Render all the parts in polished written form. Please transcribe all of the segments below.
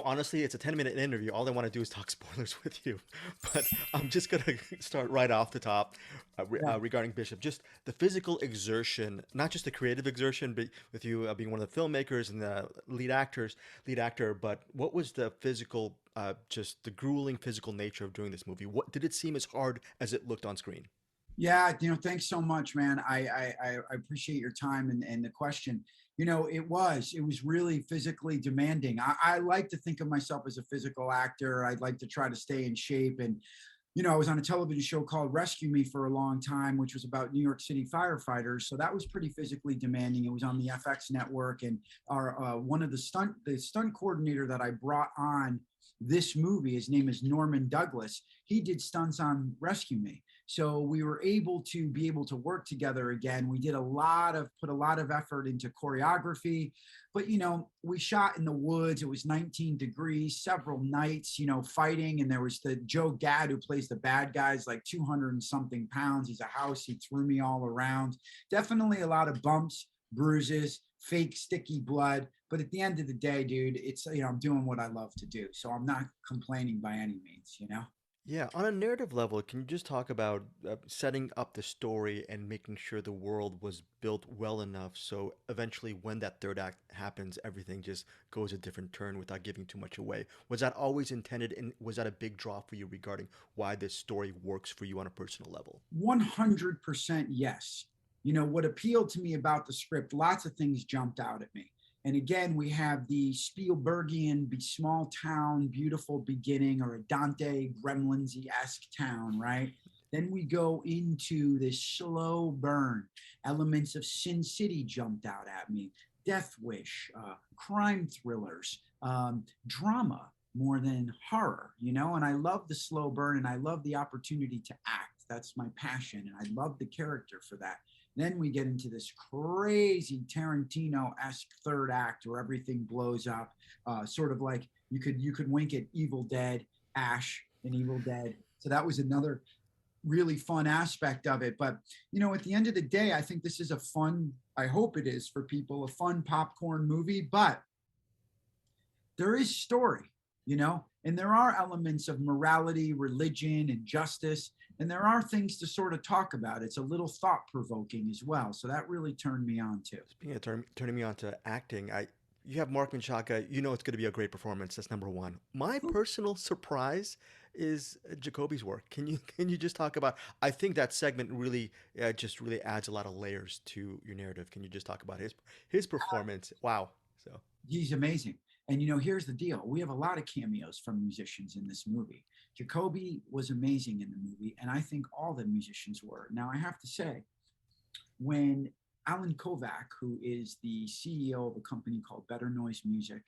Honestly, it's a 10-minute interview. All I want to do is talk spoilers with you. But I'm just going to start right off the top Yeah. regarding Bishop. Just the physical exertion, not just the creative exertion, but with you being one of the filmmakers and the lead actor, but what was the physical, just the grueling physical nature of doing this movie? What did it seem as hard as it looked on screen? Yeah, thanks so much, man. I appreciate your time and the question. It was really physically demanding. I like to think of myself as a physical actor. I'd like to try to stay in shape. And, I was on a television show called Rescue Me for a long time, which was about New York City firefighters. So that was pretty physically demanding. It was on the FX network. And our one of the stunt coordinator that I brought on this movie, his name is Norman Douglas. He did stunts on Rescue Me. So we were able to work together again. We put a lot of effort into choreography, but we shot in the woods. It was 19 degrees, several nights, fighting. And there was the Joe Gad who plays the bad guys, like 200 and something pounds. He's a house. He threw me all around. Definitely a lot of bumps, bruises, fake sticky blood. But at the end of the day, dude, it's, I'm doing what I love to do. So I'm not complaining by any means. Yeah, on a narrative level, can you just talk about setting up the story and making sure the world was built well enough so eventually when that third act happens, everything just goes a different turn without giving too much away? Was that always intended, and was that a big draw for you regarding why this story works for you on a personal level? 100% yes. What appealed to me about the script, lots of things jumped out at me. And again, we have the Spielbergian, small town, beautiful beginning, or a Dante Gremlins esque town, right? Then we go into this slow burn. Elements of Sin City jumped out at me. Death Wish, crime thrillers, drama more than horror. And I love the slow burn and I love the opportunity to act. That's my passion. And I love the character for that. Then we get into this crazy Tarantino-esque third act where everything blows up, sort of like you could wink at Evil Dead, Ash, and Evil Dead. So that was another really fun aspect of it. But at the end of the day, I think this is a fun. I hope it is for people, a fun popcorn movie. But there is story, and there are elements of morality, religion, and justice. And there are things to sort of talk about. It's a little thought provoking as well. So that really turned me on too. Speaking of turning me on to acting, you have Marc Menchaca. You know it's going to be a great performance. That's number one. My personal surprise is Jacoby's work. Can you just talk about? I think that segment really just really adds a lot of layers to your narrative. Can you just talk about his performance? Wow. So He's amazing. And here's the deal. We have a lot of cameos from musicians in this movie. Jacoby was amazing in the movie, and I think all the musicians were. Now I have to say, when Alan Kovac, who is the CEO of a company called Better Noise Music,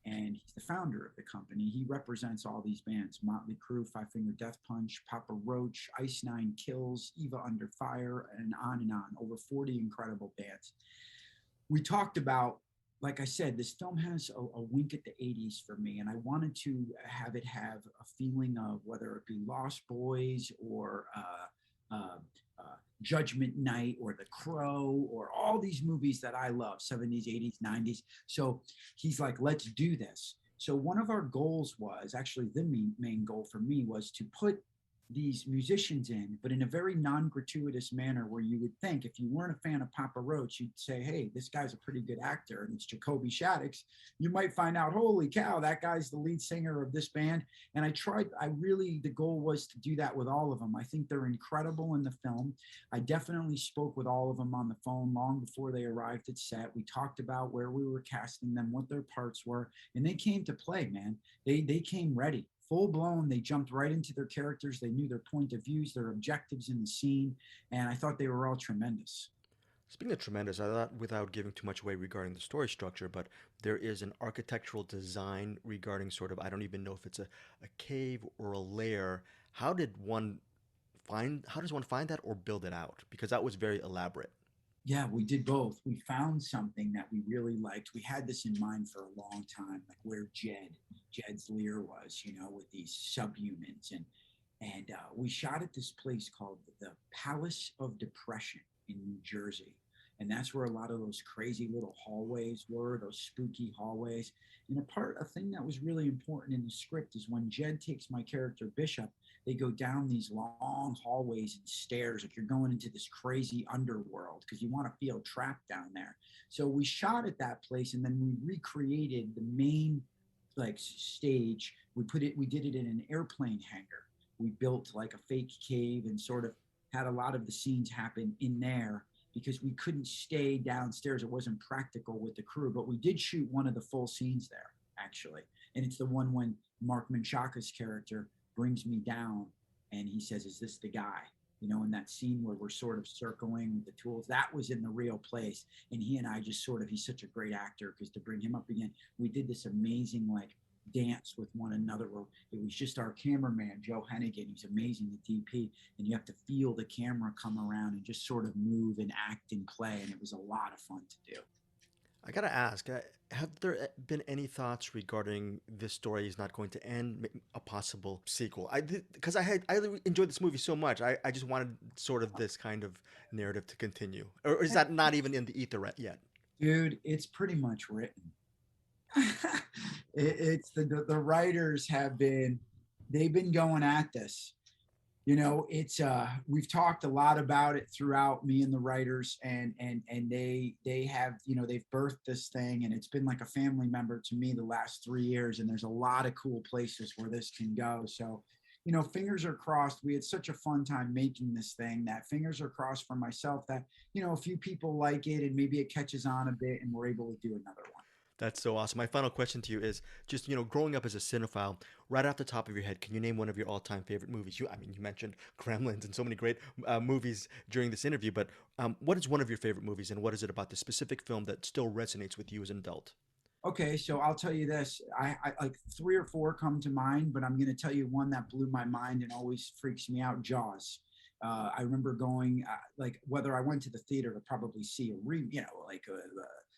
and he's the founder of the company. He represents all these bands: Motley Crue, Five Finger Death Punch, Papa Roach, Ice Nine Kills, Eva Under Fire, and on and on. Over 40 incredible bands. We talked about, like I said, this film has a wink at the 80s for me, and I wanted to have it have a feeling of whether it be Lost Boys or Judgment Night or The Crow or all these movies that I love, 70s, 80s, 90s. So he's like, let's do this. So one of our goals was actually the main goal for me was to put these musicians in, but in a very non-gratuitous manner where you would think if you weren't a fan of Papa Roach, you'd say, hey, this guy's a pretty good actor and it's Jacoby Shaddix. You might find out, holy cow, that guy's the lead singer of this band. And the goal was to do that with all of them. I think they're incredible in the film. I definitely spoke with all of them on the phone long before they arrived at set. We talked about where we were casting them, what their parts were, and they came to play, man. They came ready full blown. They jumped right into their characters. They knew their point of views, their objectives in the scene, and I thought they were all tremendous. speaking of tremendous, I thought without giving too much away regarding the story structure, but there is an architectural design regarding sort of, I don't even know if it's a cave or a lair. How does one find that or build it out? Because that was very elaborate. Yeah, we did both. We found something that we really liked. We had this in mind for a long time, like where Jed's lair was, with these subhumans, and we shot at this place called the Palace of Depression in New Jersey. And that's where a lot of those crazy little hallways were, those spooky hallways. And a thing that was really important in the script is when Jed takes my character Bishop, they go down these long hallways and stairs like you're going into this crazy underworld because you want to feel trapped down there. So we shot at that place, and then we recreated the main like stage. We did it in an airplane hangar. We built like a fake cave and sort of had a lot of the scenes happen in there because we couldn't stay downstairs. It wasn't practical with the crew, but we did shoot one of the full scenes there actually. And it's the one when Marc Menchaca's character brings me down and he says, "Is this the guy?" You know, in that scene where we're sort of circling with the tools, that was in the real place. And he and I just sort of, he's such a great actor because to bring him up again, we did this amazing like dance with one another where it was just our cameraman, Joe Hennigan. He's amazing, the DP. And you have to feel the camera come around and just sort of move and act and play. And it was a lot of fun to do. I gotta ask, have there been any thoughts regarding this story is not going to end, a possible sequel? Because I enjoyed this movie so much. I just wanted sort of this kind of narrative to continue, or is that not even in the ether yet? Dude, it's pretty much written. It's the writers they've been going at this. You know, it's we've talked a lot about it throughout, me and the writers, and they have, you know, they've birthed this thing, and it's been like a family member to me the last 3 years, and there's a lot of cool places where this can go. So, you know, fingers are crossed. We had such a fun time making this thing that fingers are crossed for myself that, you know, a few people like it and maybe it catches on a bit and we're able to do another one. That's so awesome. My final question to you is just, growing up as a cinephile, right off the top of your head, can you name one of your all-time favorite movies? I mean, you mentioned Gremlins and so many great movies during this interview, but what is one of your favorite movies, and what is it about the specific film that still resonates with you as an adult? Okay, so I'll tell you this. I like three or four come to mind, but I'm going to tell you one that blew my mind and always freaks me out. Jaws. I remember going like whether I went to the theater to probably see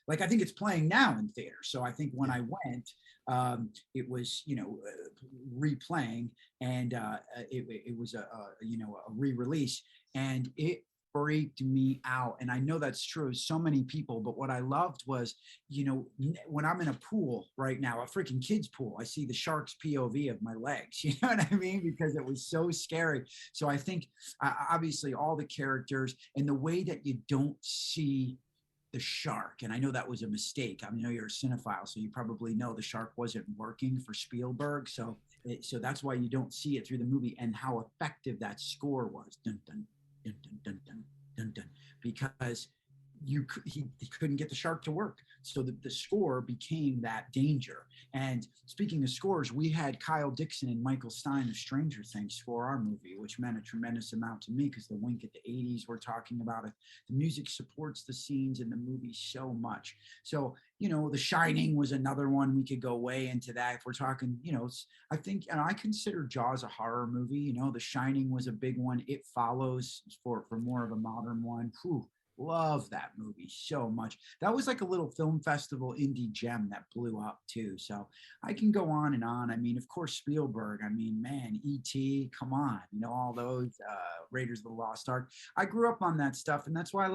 like I think it's playing now in theaters. So I think when I went, it was replaying, and it was a re-release, and it freaked me out. And I know that's true of so many people, but what I loved was, when I'm in a pool right now, a freaking kid's pool, I see the shark's POV of my legs, you know what I mean? Because it was so scary. So I think obviously all the characters and the way that you don't see the shark, and I know that was a mistake. I know you're a cinephile, so you probably know the shark wasn't working for Spielberg. So that's why you don't see it through the movie, and how effective that score was. Dun, dun, dun, dun, dun, dun, dun, dun, because he couldn't get the shark to work. So the score became that danger. And speaking of scores, we had Kyle Dixon and Michael Stein of Stranger Things score our movie, which meant a tremendous amount to me because the wink at the 80s we're talking about it. The music supports the scenes in the movie so much. So, The Shining was another one. We could go way into that if we're talking, I think, and I consider Jaws a horror movie. The Shining was a big one. It Follows for more of a modern one. Whew. Love that movie so much. That was like a little film festival indie gem that blew up too. So I can go on and on. I mean, of course, Spielberg. I mean, man, E.T., come on. All those Raiders of the Lost Ark. I grew up on that stuff. And that's why,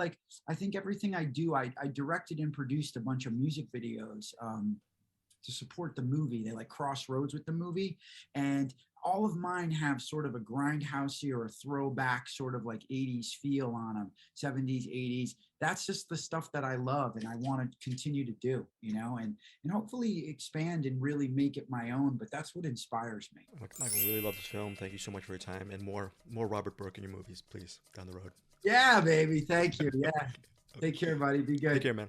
I think everything I do, I directed and produced a bunch of music videos to support the movie. They crossroads with the movie. And all of mine have sort of a grindhousey or a throwback sort of 80s feel on them, 70s, 80s. That's just the stuff that I love and I want to continue to do, and hopefully expand and really make it my own. But that's what inspires me. Michael, really love this film. Thank you so much for your time, and more Robert Burke in your movies, please, down the road. Yeah, baby. Thank you. Yeah. Take care, buddy. Be good. Take care, man.